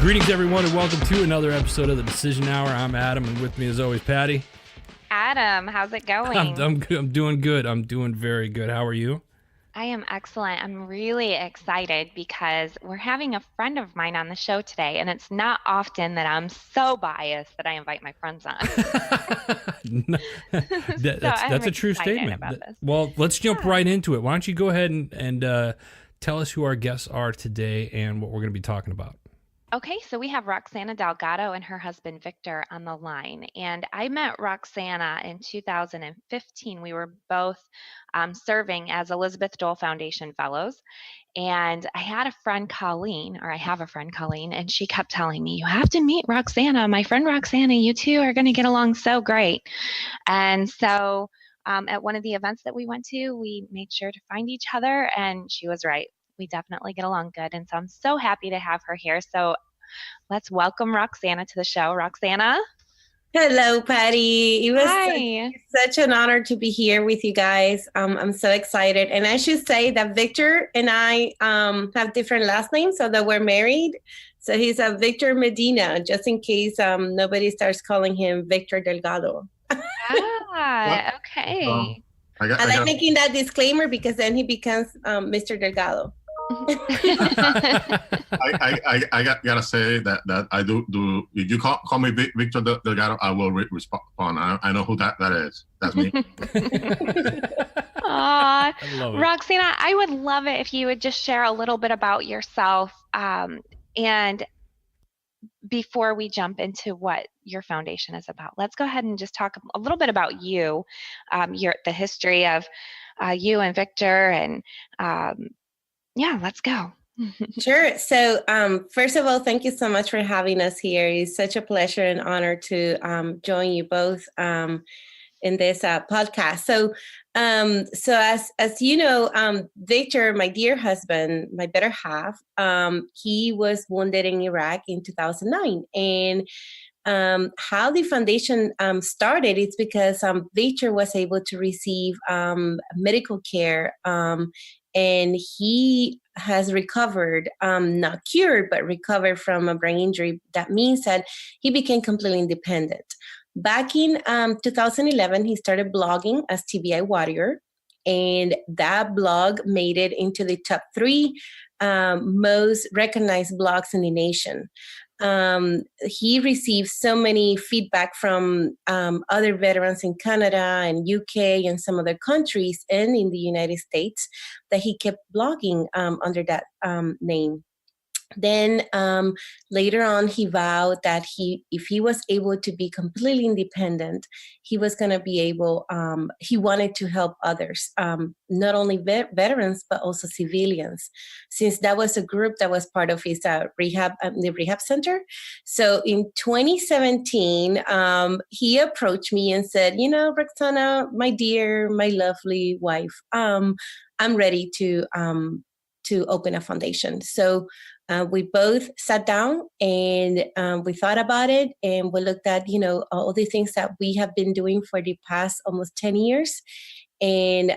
Greetings, everyone, and welcome to another episode of the Decision Hour. I'm Adam, and with me, as always, Patti. Adam, how's it going? I'm doing good. I'm doing very good. How are you? I am excellent. I'm really excited because we're having a friend of mine on the show today, and it's not often that I'm so biased that I invite my friends on. That's a true statement. Well, let's jump right into it. Why don't you go ahead and tell us who our guests are today and what we're going to be talking about. Okay, so we have Roxana Delgado and her husband Victor on the line. And I met Roxana in 2015. We were both serving as Elizabeth Dole Foundation Fellows. And I had a friend, Colleen, and she kept telling me, you have to meet Roxana. My friend Roxana, you two are going to get along so great. And so at one of the events that we went to, we made sure to find each other, and she was right. We definitely get along good. And so I'm so happy to have her here. So let's welcome Roxana to the show. Roxana. Hello, Patti. It was such an honor to be here with you guys. I'm so excited. And I should say that Victor and I have different last names, so that we're married. So he's Victor Medina, just in case nobody starts calling him Victor Delgado. Okay. I like making that disclaimer because then he becomes Mr. Delgado. I gotta say that I do. If you call me Victor Delgado, I will respond. I know who that is. That's me. Aw, Roxana, I would love it if you would just share a little bit about yourself, and before we jump into what your foundation is about, let's go ahead and just talk a little bit about you, the history of you and Victor, and let's go. Sure. So first of all, thank you so much for having us here. It's such a pleasure and honor to join you both in this podcast. So as you know, Victor, my dear husband, my better half, he was wounded in Iraq in 2009. And how the foundation started, it's because Victor was able to receive medical care, and he has recovered, not cured, but recovered from a brain injury. That means that he became completely independent. Back in 2011, he started blogging as TBI Warrior, and that blog made it into the top 3 most recognized blogs in the nation. He received so many feedback from other veterans in Canada and UK and some other countries and in the United States that he kept blogging under that name. Then later on, he vowed that if he was able to be completely independent, he was going to be able, he wanted to help others, not only veterans, but also civilians, since that was a group that was part of his the rehab center. So in 2017, he approached me and said, Roxana, my dear, my lovely wife, I'm ready to open a foundation. So we both sat down and we thought about it, and we looked at, all the things that we have been doing for the past almost 10 years. And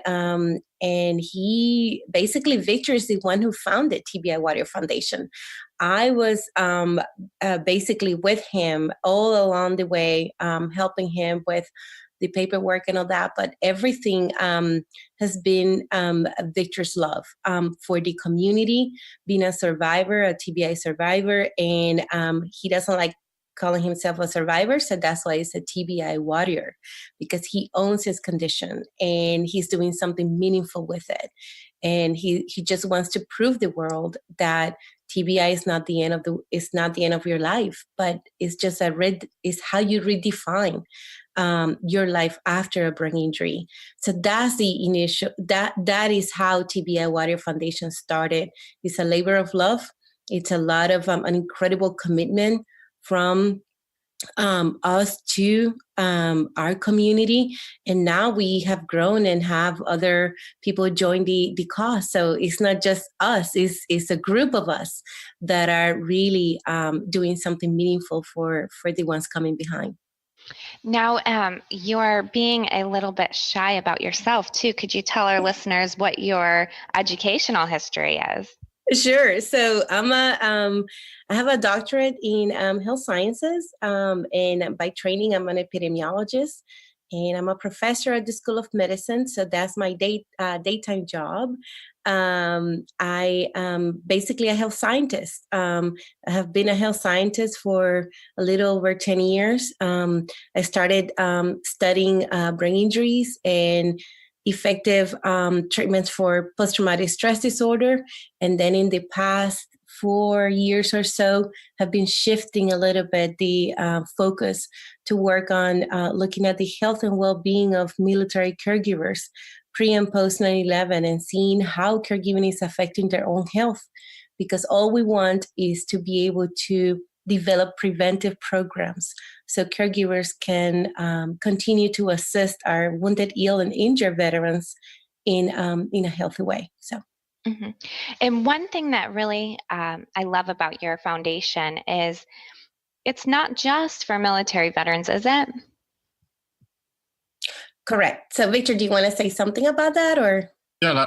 he basically, Victor is the one who founded TBI Warrior Foundation. I was basically with him all along the way, helping him with the paperwork and all that, but everything has been Victor's love for the community, being a survivor, a TBI survivor, and he doesn't like calling himself a survivor, so that's why he's a TBI warrior, because he owns his condition and he's doing something meaningful with it, and he just wants to prove the world that TBI is not the end of your life, but it's just it's how you redefine your life after a brain injury. So that's the initial, that is how TBI Warrior Foundation started. It's a labor of love. It's a lot of an incredible commitment from us to our community. And now we have grown and have other people join the cause. So it's not just us, it's a group of us that are really doing something meaningful for the ones coming behind. Now, you're being a little bit shy about yourself, too. Could you tell our listeners what your educational history is? Sure. So I have a doctorate in health sciences, and by training, I'm an epidemiologist, and I'm a professor at the School of Medicine. So that's my daytime job. I am basically a health scientist. I have been a health scientist for a little over 10 years. I started studying brain injuries and effective treatments for post-traumatic stress disorder. And then in the past 4 years or so, have been shifting a little bit the focus to work on looking at the health and well-being of military caregivers pre and post 9/11 and seeing how caregiving is affecting their own health. Because all we want is to be able to develop preventive programs so caregivers can continue to assist our wounded, ill, and injured veterans in a healthy way. So. Mm-hmm. And one thing that really I love about your foundation is it's not just for military veterans, is it? Correct. So, Victor, do you want to say something about that, or? Yeah,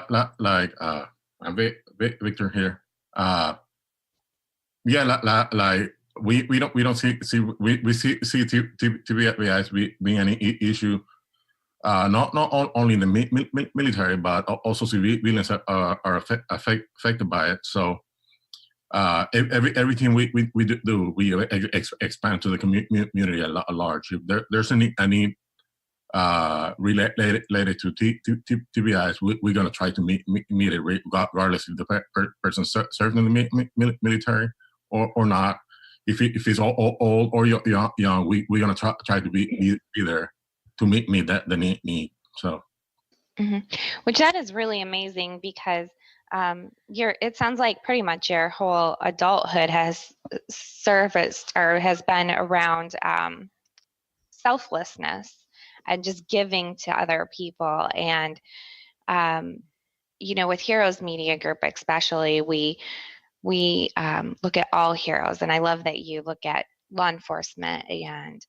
I'm Victor here. We don't see TBIs being any issue. Not only in the military, but also civilians are affected by it. So everything we do, we expand to the community at large. If there's any related to TBIs, we're going to try to meet it regardless if the person served in the military or not. If it's old or young, we're going to try to be there to meet the need. So, which that is really amazing because it sounds like pretty much your whole adulthood has serviced or has been around selflessness and just giving to other people. And with Heroes Media Group especially, we look at all heroes, and I love that you look at law enforcement and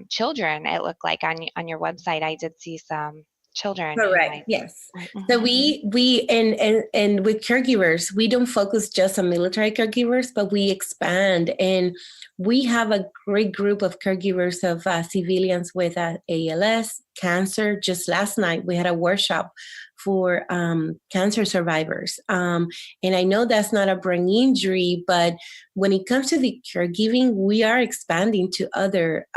children. It looked like on your website, I did see some children. Correct. Yes. So we and with caregivers, we don't focus just on military caregivers, but we expand, and we have a great group of caregivers of civilians with ALS, cancer. Just last night, we had a workshop for cancer survivors. And I know that's not a brain injury, but when it comes to the caregiving, we are expanding to other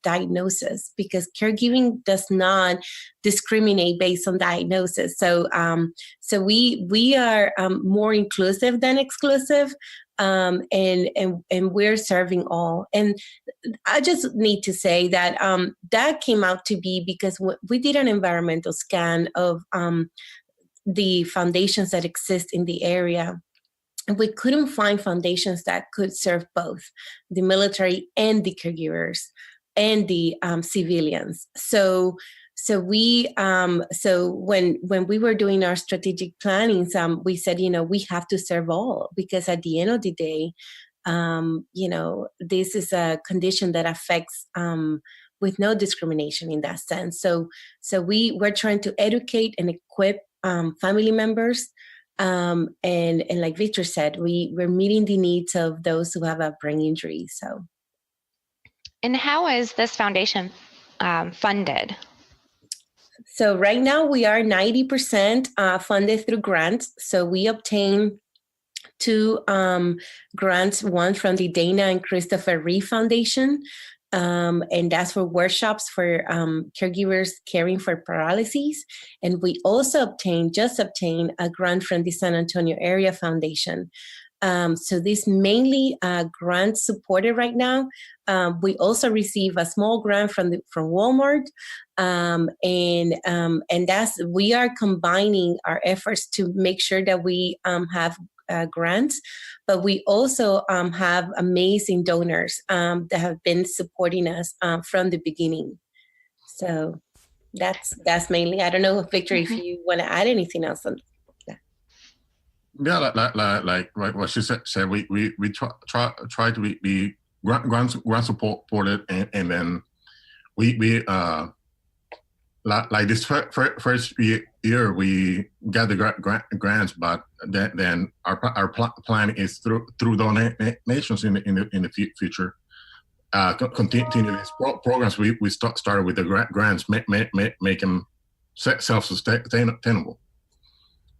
diagnoses because caregiving does not discriminate based on diagnosis. So we are more inclusive than exclusive. And we're serving all. And I just need to say that that came out to be because we did an environmental scan of the foundations that exist in the area. And we couldn't find foundations that could serve both the military and the caregivers and the civilians. So when we were doing our strategic planning, we said, we have to serve all, because at the end of the day, this is a condition that affects with no discrimination in that sense. So we're trying to educate and equip family members. And like Victor said, we're meeting the needs of those who have a brain injury. So. And how is this foundation funded? So right now we are 90% funded through grants. So we obtain 2 grants, one from the Dana and Christopher Reeve Foundation, and that's for workshops for caregivers caring for paralyses. And we also just obtained a grant from the San Antonio Area Foundation. So this mainly grant supported right now. We also receive a small grant from Walmart, and we are combining our efforts to make sure that we have grants, but we also have amazing donors that have been supporting us from the beginning. So that's mainly. I don't know, Victor, if you want to add anything else on. Yeah, like what she said, we try to be grant supported, and then we like this first year we got the grants, but then our plan is through donations in the future. Continue these programs we started with the grants, make them self-sustainable.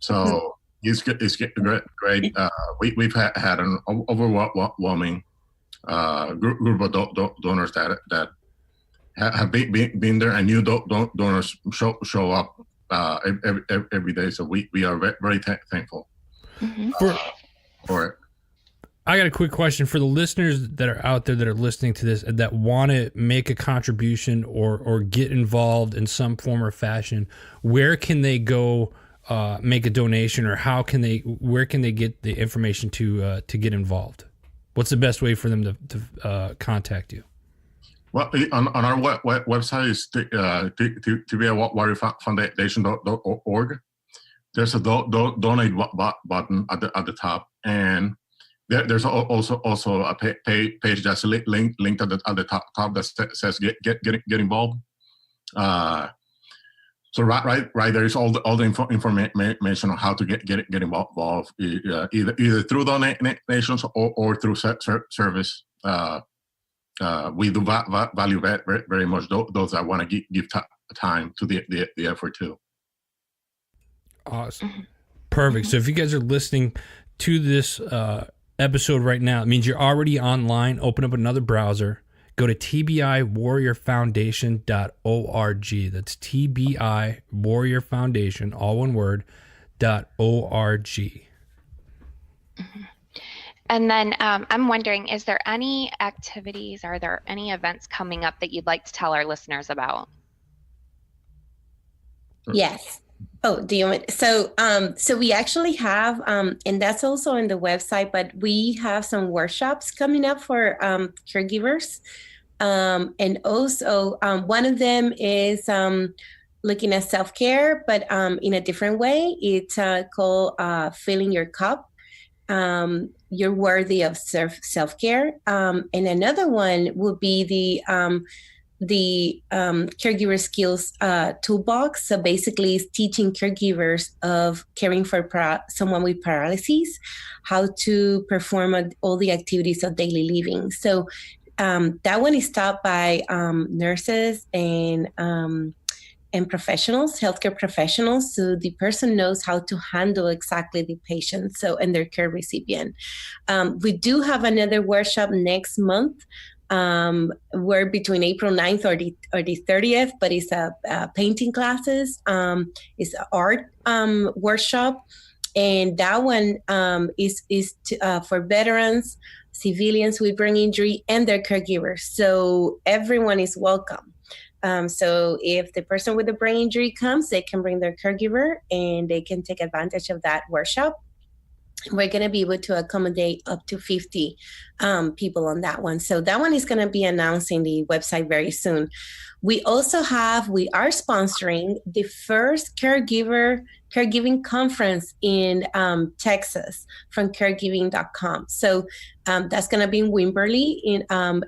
So it's great. We've had an overwhelming group of donors that have been there, and new donors show up every day. So we are very thankful for it. I got a quick question for the listeners that are out there that are listening to this that want to make a contribution or get involved in some form or fashion. Where can they go make a donation, or where can they get the information to get involved? What's the best way for them to contact you? Well, on our website is TBI WarriorFoundation.org. There's a donate button at the top, and there's also a page that's linked at the top that says get involved. So right there is all the information on how to get involved, either through donations or through service. We do value very much those that want to give time to the effort too. Awesome. Perfect. So if you guys are listening to this episode right now, it means you're already online. Open up another browser. Go to TBI WarriorFoundation.org. That's TBI Warrior Foundation, all one word, .org. And then I'm wondering, is there any activities, are there any events coming up that you'd like to tell our listeners about? Yes. Oh, do you want? So we actually have, and that's also on the website, but we have some workshops coming up for caregivers. And also one of them is looking at self-care, but in a different way. It's called Filling Your Cup. You're worthy of self-care. And another one would be the caregiver skills toolbox. So basically it's teaching caregivers of caring for someone with paralysis, how to perform all the activities of daily living. So that one is taught by nurses and professionals, healthcare professionals, so the person knows how to handle exactly the patient, and their care recipient. We do have another workshop next month. We're between April 9th or the 30th, but it's a painting classes. It's an art workshop, and that one is for veterans, civilians with brain injury, and their caregivers. So everyone is welcome. So if the person with the brain injury comes, they can bring their caregiver and they can take advantage of that workshop. We're going to be able to accommodate up to 50 people on that one. So that one is going to be announcing the website very soon. We are sponsoring the first caregiving conference in Texas from caregiving.com. So that's going to be in Wimberley in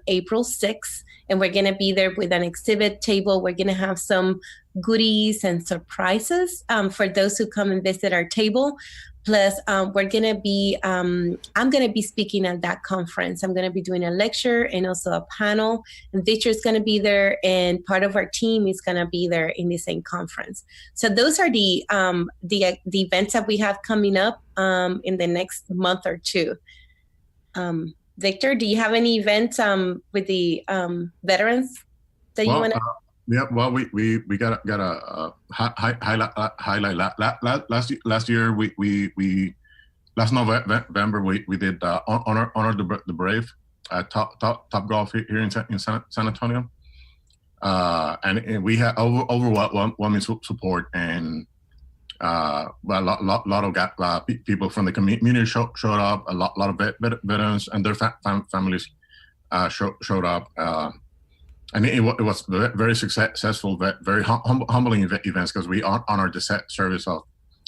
April 6th. And we're going to be there with an exhibit table. We're going to have some goodies and surprises for those who come and visit our table. Plus, I'm going to be speaking at that conference. I'm going to be doing a lecture and also a panel. And Victor's going to be there, and part of our team is going to be there in the same conference. So those are the events that we have coming up in the next month or two. Victor, do you have any events with the veterans that you want to? Yeah, well, we got a highlight last year. We last November we did honor the brave at Top Golf here in San Antonio, and we had overwhelming support, and a lot of people from the community showed up. A lot of veterans and their families showed up. And it was very successful, very humbling events, because we honored the service of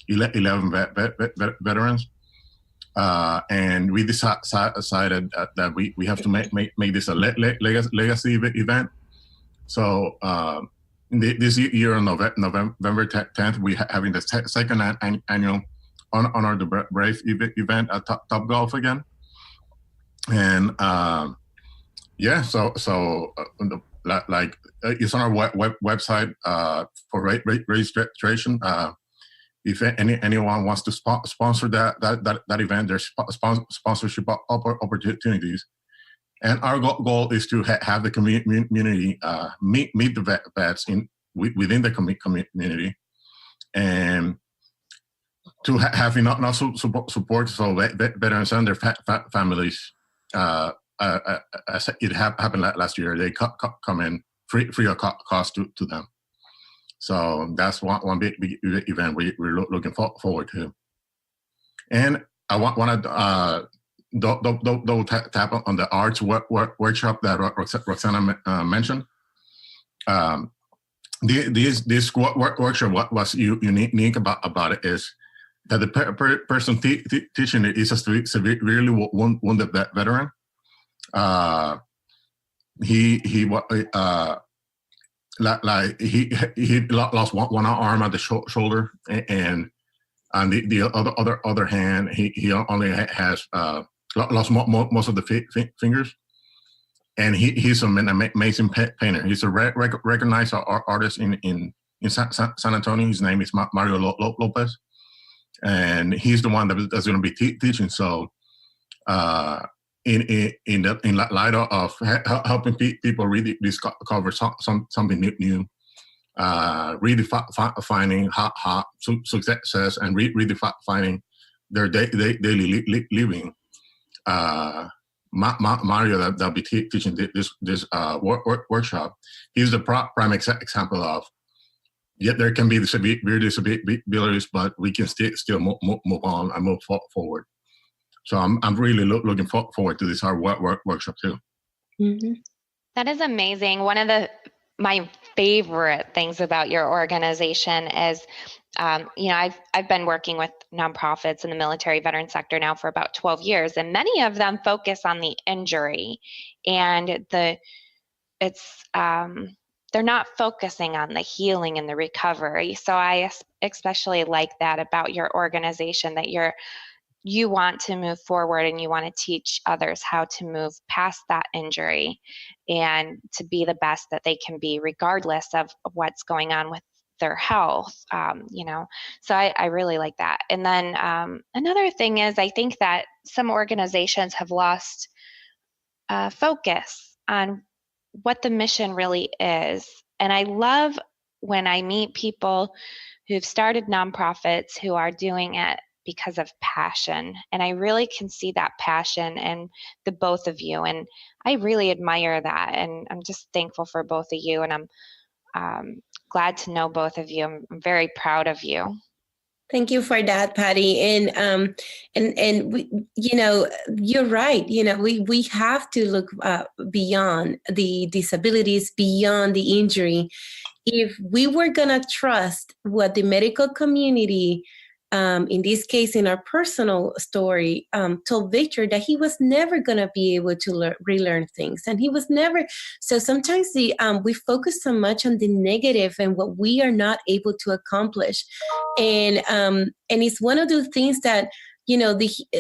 11 veterans. And we decided that we have to make this a legacy event. So this year on November 10th, we having the second annual Honor the Brave event at Top Golf again. And like it's on our website for registration. If anyone wants to sponsor that event, there's sponsorship opportunities. And our goal is to have the community meet the vets within the community, and to have enough support so veterans and their families. As it happened last year, they come in free of cost to them. So that's one big event we're looking forward to. And I want to double tap on the arts workshop that Roxana mentioned. This workshop, what was unique about it is that the person teaching it is a severely wounded veteran. He lost one arm at the shoulder, and on the other hand, he only has lost most of the fingers. And he's an amazing painter. He's a recognized artist in San Antonio. His name is Mario Lopez, and he's the one that's going to be teaching. So, in light of helping people really discover something new, redefining how success and redefining their daily living. Mario that'll be teaching this workshop. He's the prime example of, yet there can be the severe disabilities, but we can still move on and move forward. So I'm really looking forward to this workshop too. Mm-hmm. That is amazing. One of my favorite things about your organization is, I've been working with nonprofits in the military veteran sector now for about 12 years, and many of them focus on the injury, and they're not focusing on the healing and the recovery. So I especially like that about your organization, that you want to move forward and you want to teach others how to move past that injury and to be the best that they can be, regardless of what's going on with their health. So I really like that. And then another thing is, I think that some organizations have lost focus on what the mission really is. And I love when I meet people who've started nonprofits who are doing it because of passion. And I really can see that passion in the both of you. And I really admire that. And I'm just thankful for both of you. And I'm glad to know both of you. I'm very proud of you. Thank you for that, Patti. And we, you're right. We have to look beyond the disabilities, beyond the injury. If we were gonna trust what the medical community, in this case, in our personal story, told Victor that he was never going to be able to relearn things. And he was never. So sometimes we focus so much on the negative and what we are not able to accomplish. And it's one of those things that,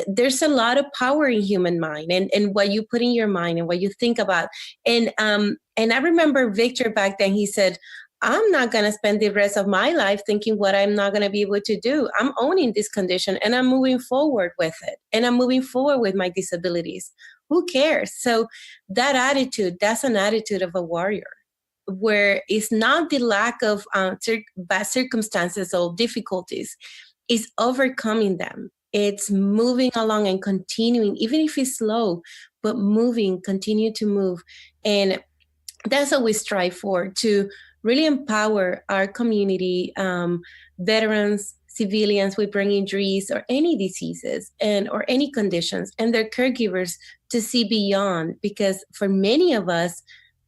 there's a lot of power in human mind and what you put in your mind and what you think about. And I remember Victor back then, he said, I'm not going to spend the rest of my life thinking what I'm not going to be able to do. I'm owning this condition and I'm moving forward with it. And I'm moving forward with my disabilities. Who cares? So that attitude, that's an attitude of a warrior, where it's not the lack of bad circumstances or difficulties. It's overcoming them. It's moving along and continuing, even if it's slow, but moving, continue to move. And that's what we strive for, to really empower our community, veterans, civilians with brain injuries or any diseases or any conditions, and their caregivers to see beyond. Because for many of us,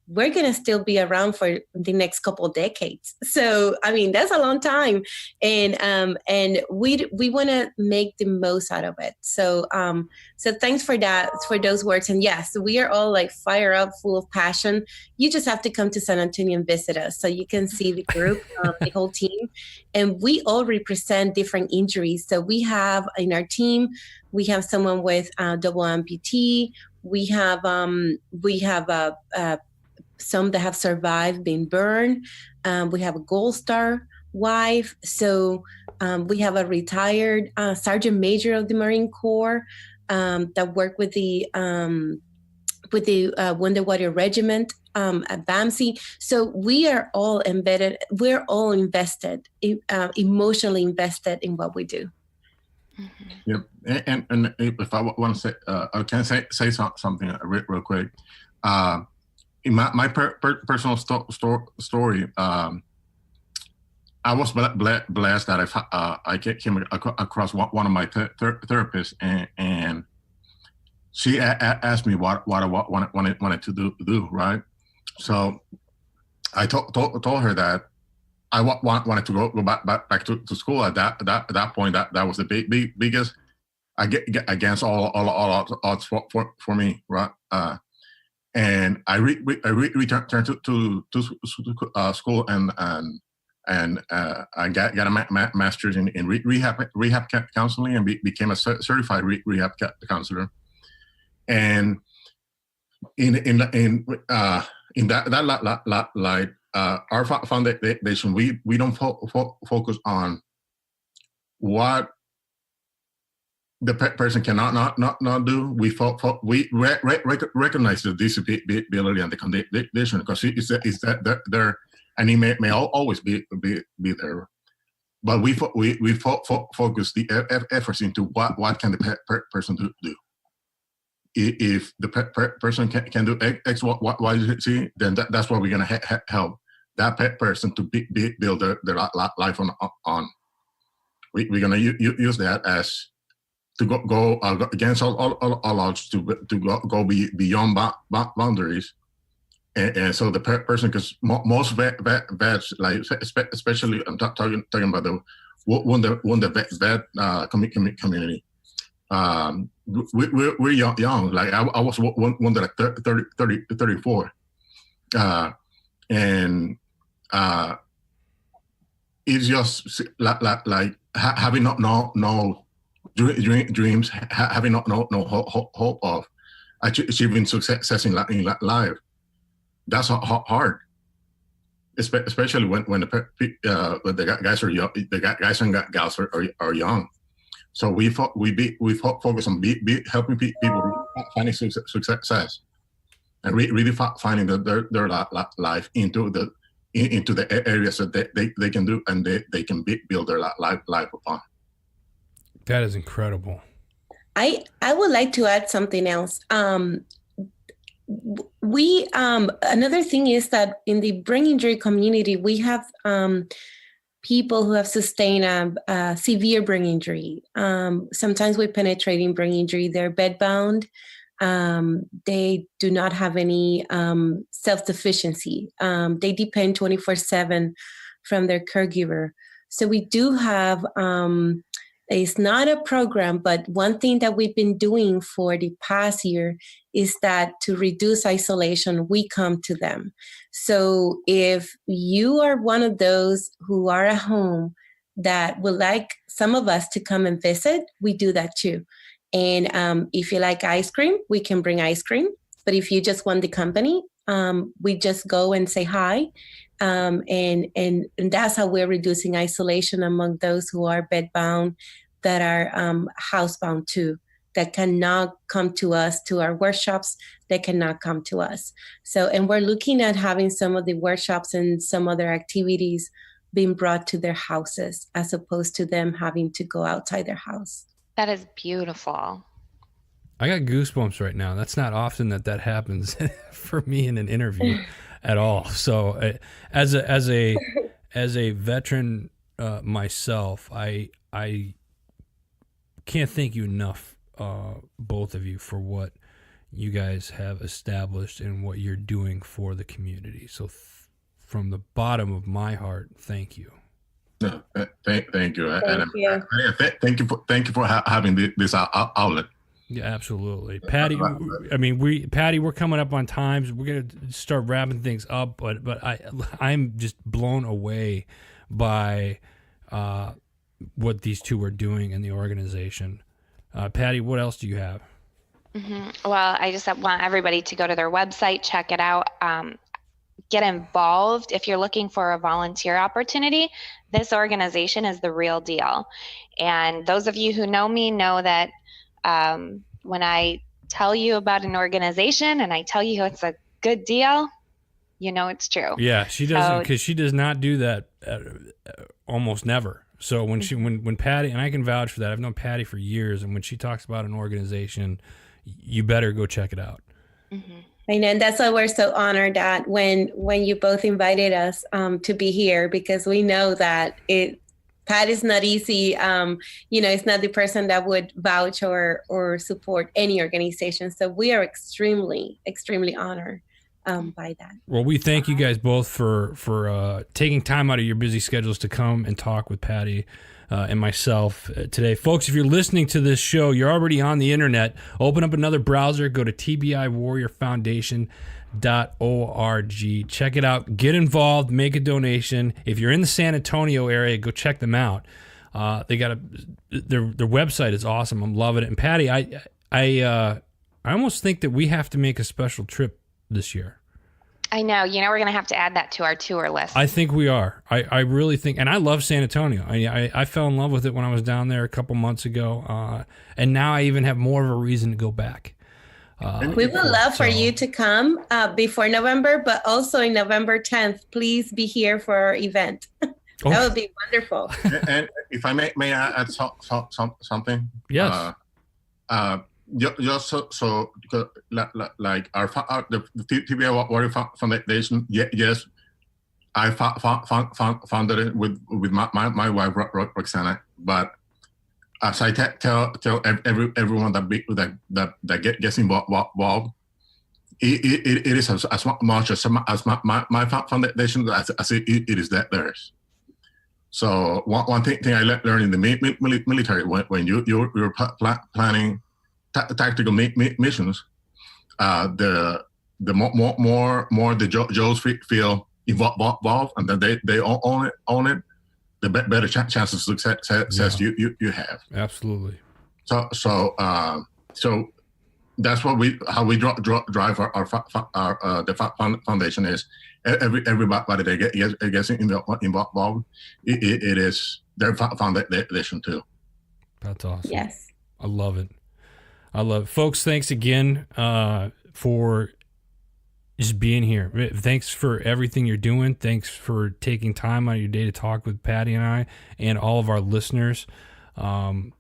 we're going to still be around for the next couple of decades. So, I mean, that's a long time. And we want to make the most out of it. So, so thanks for that, for those words. And yes, we are all like fire up, full of passion. You just have to come to San Antonio and visit us so you can see the group, the whole team. And we all represent different injuries. So we have in our team, we have someone with double amputee. We have some that have survived being burned. We have a Gold Star wife. So we have a retired Sergeant Major of the Marine Corps that worked with the Wounded Warrior Regiment at BAMC. So we are all embedded. We're all invested, emotionally invested in what we do. Mm-hmm. Yep. And if I want to say, I can say something real quick. In my personal story, I was blessed that I came across one of my therapists, and she asked me what I wanted to do, right? So I told her that I wanted to go back to school at that point. That was the biggest against all odds for me, right? And I returned to school and I got a master's in rehab counseling and became a certified rehab counselor. And in that light, our foundation, we don't focus on what the person cannot not do. We recognize the disability and the condition because it's that there, and it may always be there. But we focus the efforts into what can the person do. If the person can do X, Y, Z, then that's what we're gonna help that person to build their life on. We're gonna use that as to go against all odds, to go beyond boundaries, and so the person, because most vets, like especially I'm talking about the wounded vet community. We're young. Like I was wounded at 34, and it's just like having no dreams, having no hope of achieving success in life. That's hard, especially when the guys are young, the guys and gals are young. So we focus on helping people finding success and really finding their life into the areas that they can do and they can build their life upon. That is incredible. I would like to add something else. We another thing is that in the brain injury community, we have people who have sustained a severe brain injury. Sometimes with penetrating brain injury, they're bedbound. They do not have any self-sufficiency. They depend 24/7 from their caregiver. So we do have, it's not a program, but one thing that we've been doing for the past year is that to reduce isolation, we come to them. So if you are one of those who are at home that would like some of us to come and visit, we do that too. And if you like ice cream, we can bring ice cream. But if you just want the company, we just go and say hi. And that's how we're reducing isolation among those who are bedbound, that are housebound too, that cannot come to us, to our workshops, that cannot come to us. So, and we're looking at having some of the workshops and some other activities being brought to their houses, as opposed to them having to go outside their house. That is beautiful. I got goosebumps right now. That's not often that happens for me in an interview at all. So as a veteran myself, I can't thank you enough, both of you, for what you guys have established and what you're doing for the community. So from the bottom of my heart, thank you. No, thank you. Thank you. Thank you for having this outlet. Yeah, absolutely. Patti, I mean, Patti, we're coming up on times. We're going to start wrapping things up, but I'm just blown away by what these two are doing in the organization. Patti, what else do you have? Well, I just want everybody to go to their website, check it out, get involved. If you're looking for a volunteer opportunity, this organization is the real deal. And those of you who know me know that when I tell you about an organization and I tell you it's a good deal, you know it's true. Yeah, she doesn't, because she does not do that almost never. So when Patti, and I can vouch for that, I've known Patti for years, and when she talks about an organization, you better go check it out. I know, and that's why we're so honored that when you both invited us to be here, because we know that Pat is not easy. It's not the person that would vouch or support any organization. So we are extremely, extremely honored by that. Well, we thank you guys both for taking time out of your busy schedules to come and talk with Patti and myself today. Folks, if you're listening to this show, you're already on the internet. Open up another browser, go to TBI WarriorFoundation.org. Check it out. Get involved. Make a donation. If you're in the San Antonio area, go check them out. They got their website is awesome. I'm loving it. And Patti, I almost think that we have to make a special trip this year. I know. We're going to have to add that to our tour list. I think we are. I really think, and I love San Antonio. I fell in love with it when I was down there a couple months ago, and now I even have more of a reason to go back. We would love for you to come before November, but also in November 10th, please be here for our event. That would be wonderful. And if I may add something? Yes. Just so like the TBI Warrior Foundation. Yes, I founded it with my wife Roxana. But as I tell everyone that gets involved, it is as much as my foundation as it is theirs. So one thing I learned in the military when you're planning tactical missions, the more the Joes feel involved and that they own it, the better chances of success you have. Absolutely. So that's how we drive our foundation is everybody that gets involved. It is their foundation too. That's awesome. Yes, I love it. Folks, thanks again for just being here. Thanks for everything you're doing. Thanks for taking time out of your day to talk with Patti and I and all of our listeners. I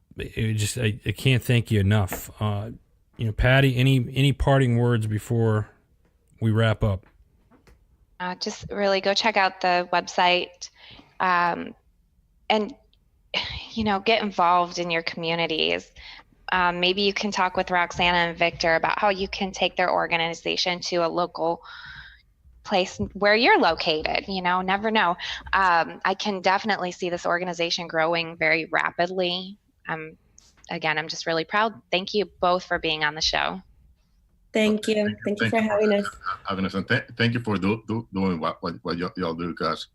can't thank you enough. Patti, any parting words before we wrap up? Just really go check out the website and, get involved in your communities. Maybe you can talk with Roxana and Victor about how you can take their organization to a local place where you're located. Never know. I can definitely see this organization growing very rapidly. I'm just really proud. Thank you both for being on the show. Thank you. Thank you for having us. And thank you for doing what y'all do, because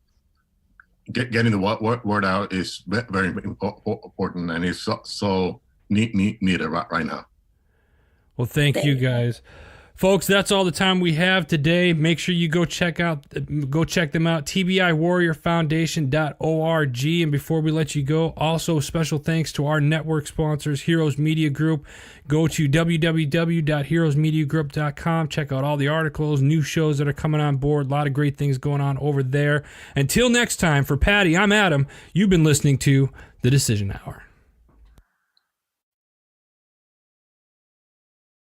getting the word out is very important, and it's so needed right now. Well, thank you guys. Folks, that's all the time we have today. Make sure you go check them out, TBI WarriorFoundation.org. And before we let you go, also special thanks to our network sponsors, Heroes Media Group. Go to www.heroesmediagroup.com. Check out all the articles, new shows that are coming on board. A lot of great things going on over there. Until next time, for Patti, I'm Adam. You've been listening to The Decision Hour.